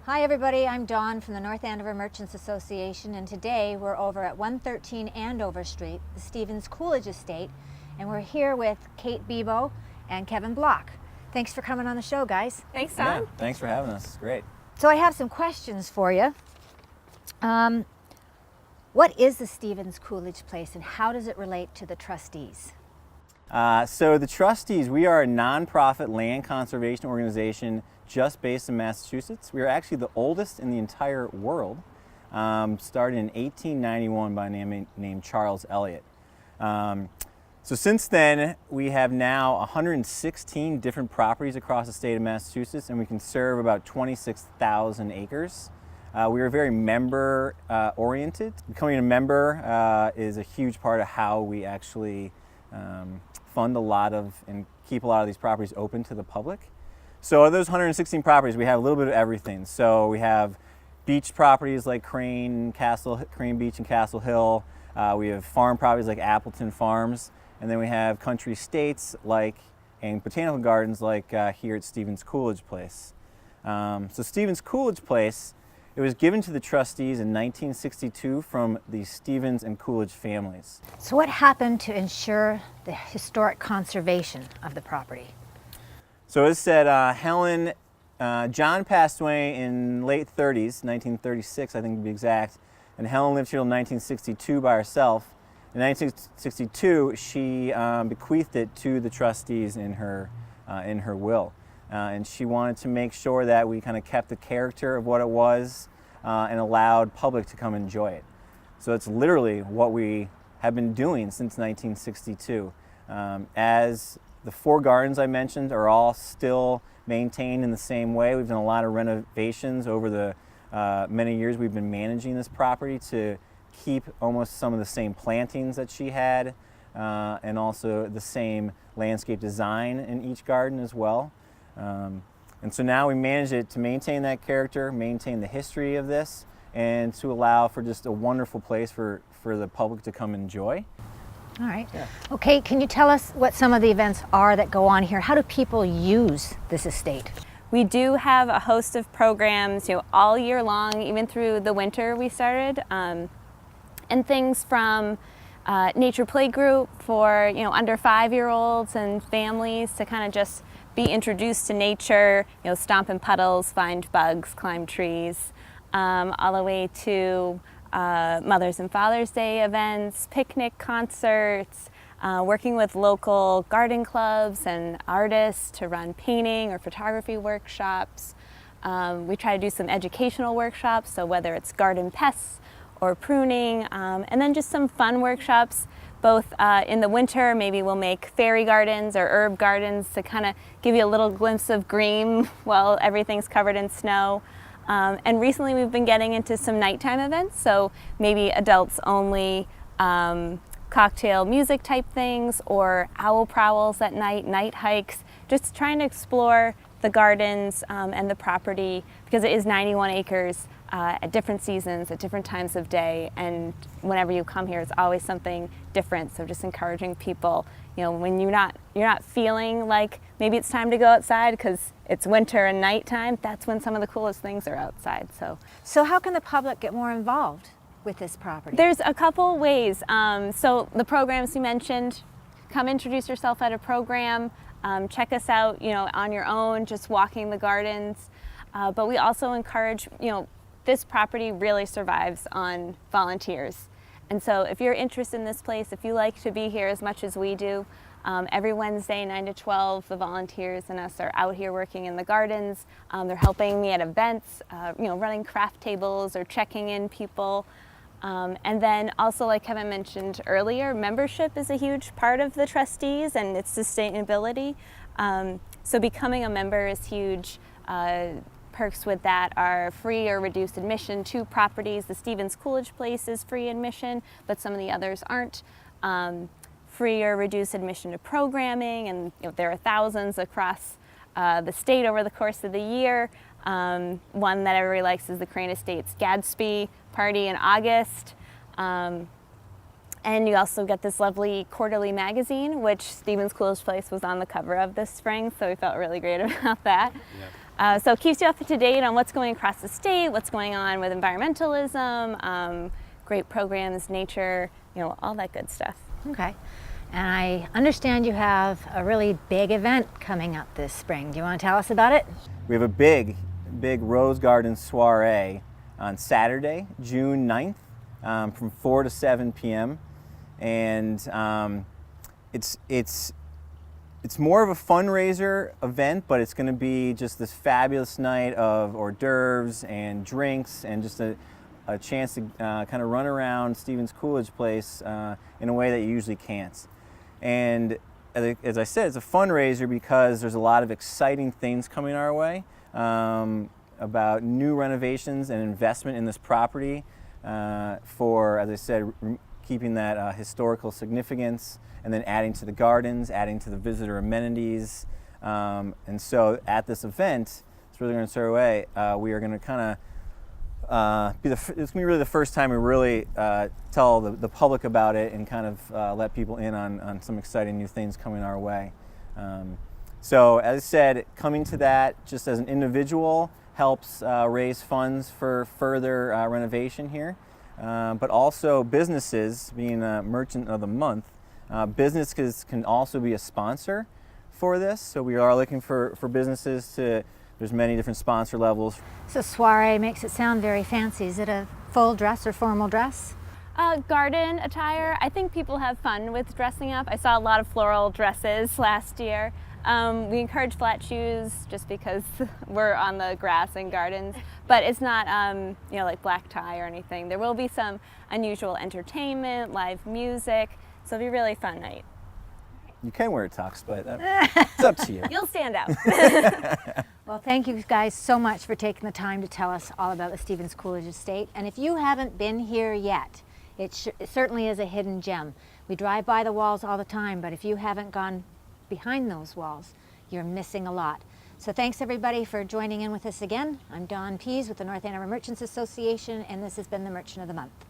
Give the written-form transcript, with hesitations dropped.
Hi everybody, I'm Dawn from the North Andover Merchants Association, and today we're over at 113 Andover Street, the Stevens Coolidge estate, and we're here with Kate Bebo and Kevin Block. Thanks for coming on the show, guys. Thanks, Dawn. Yeah, thanks for having us. It's great. So I have some questions for you. What is the Stevens Coolidge place and how does it relate to the trustees? So the trustees, we are a nonprofit land conservation organization just based in Massachusetts. We are actually the oldest in the entire world. Started in 1891 by a man named Charles Eliot. So since then, we have now 116 different properties across the state of Massachusetts, and we can serve about 26,000 acres. We are very member oriented. Becoming a member is a huge part of how we actually fund a lot of and keep a lot of these properties open to the public. So of those 116 properties, we have a little bit of everything. So we have beach properties like Crane Beach and Castle Hill. We have farm properties like Appleton Farms. And then we have country estates and botanical gardens like here at Stevens Coolidge Place. So Stevens Coolidge Place, it was given to the trustees in 1962 from the Stevens and Coolidge families. So what happened to ensure the historic conservation of the property? So as said, John passed away in late 30s, 1936 I think to be exact, and Helen lived here until 1962 by herself. In 1962, she bequeathed it to the trustees in her will. And she wanted to make sure that we kind of kept the character of what it was and allowed public to come enjoy it. So it's literally what we have been doing since 1962. As the four gardens I mentioned are all still maintained in the same way. We've done a lot of renovations over the many years we've been managing this property to keep almost some of the same plantings that she had and also the same landscape design in each garden as well. And so now we manage it to maintain that character, maintain the history of this, and to allow for just a wonderful place for the public to come enjoy. All right. Yeah. Okay, can you tell us what some of the events are that go on here? How do people use this estate? We do have a host of programs, all year long, even through the winter we started, and things from nature play group for under 5-year-olds and families to kind of just be introduced to nature, stomp in puddles, find bugs, climb trees, all the way to Mother's and Father's Day events, picnic concerts, working with local garden clubs and artists to run painting or photography workshops. We try to do some educational workshops, so whether it's garden pests or pruning, and then just some fun workshops, both in the winter. Maybe we'll make fairy gardens or herb gardens to kind of give you a little glimpse of green while everything's covered in snow. And recently we've been getting into some nighttime events, so maybe adults only cocktail music type things or owl prowls at night, night hikes, just trying to explore the gardens and the property because it is 91 acres at different seasons, at different times of day, and whenever you come here it's always something different. So just encouraging people, when you're not feeling like maybe it's time to go outside because it's winter and nighttime, that's when some of the coolest things are outside. So how can the public get more involved with this property? There's a couple ways. So the programs you mentioned, come introduce yourself at a program, check us out, on your own, just walking the gardens. But we also encourage, this property really survives on volunteers. And so if you're interested in this place, if you like to be here as much as we do, every Wednesday 9 to 12, the volunteers and us are out here working in the gardens. They're helping me at events, running craft tables or checking in people. And then also, like Kevin mentioned earlier, membership is a huge part of the trustees and its sustainability. So becoming a member is huge. Perks with that are free or reduced admission to properties. The Stevens Coolidge Place is free admission, but some of the others aren't. Free or reduced admission to programming, and there are thousands across the state over the course of the year. One that everybody likes is the Crane Estates Gadsby party in August. And you also get this lovely quarterly magazine, which Stevens Coolidge Place was on the cover of this spring, so we felt really great about that. So it keeps you up to date on what's going across the state, what's going on with environmentalism, great programs, nature, all that good stuff. Okay. And I understand you have a really big event coming up this spring. Do you want to tell us about it? We have a big Rose Garden soiree on Saturday, June 9th, from 4 to 7 p.m. And it's more of a fundraiser event, but it's going to be just this fabulous night of hors d'oeuvres and drinks and just a chance to kind of run around Stevens Coolidge place in a way that you usually can't. And as I said, it's a fundraiser because there's a lot of exciting things coming our way about new renovations and investment in this property for, as I said, keeping that historical significance, and then adding to the gardens, adding to the visitor amenities. And so at this event, it's really going to start away. We are going to kind of it's going to be really the first time we really tell the public about it and kind of let people in on some exciting new things coming our way. So as I said, coming to that just as an individual helps raise funds for further renovation here. But also businesses, being a Merchant of the Month, businesses can also be a sponsor for this. So we are looking for businesses to, there's many different sponsor levels. So soiree makes it sound very fancy. Is it a full dress or formal dress? Garden attire. I think people have fun with dressing up. I saw a lot of floral dresses last year. We encourage flat shoes just because we're on the grass and gardens, but it's not like black tie or anything. There will be some unusual entertainment, live music, so it'll be a really fun night. You can wear a tux, but it's up to you. You'll stand out. Well, thank you guys so much for taking the time to tell us all about the Stevens Coolidge Estate. And if you haven't been here yet, it certainly is a hidden gem. We drive by the walls all the time, but if you haven't gone behind those walls, you're missing a lot. So thanks everybody for joining in with us again. I'm Dawn Pease with the North Andover Merchants Association, and this has been the Merchant of the Month.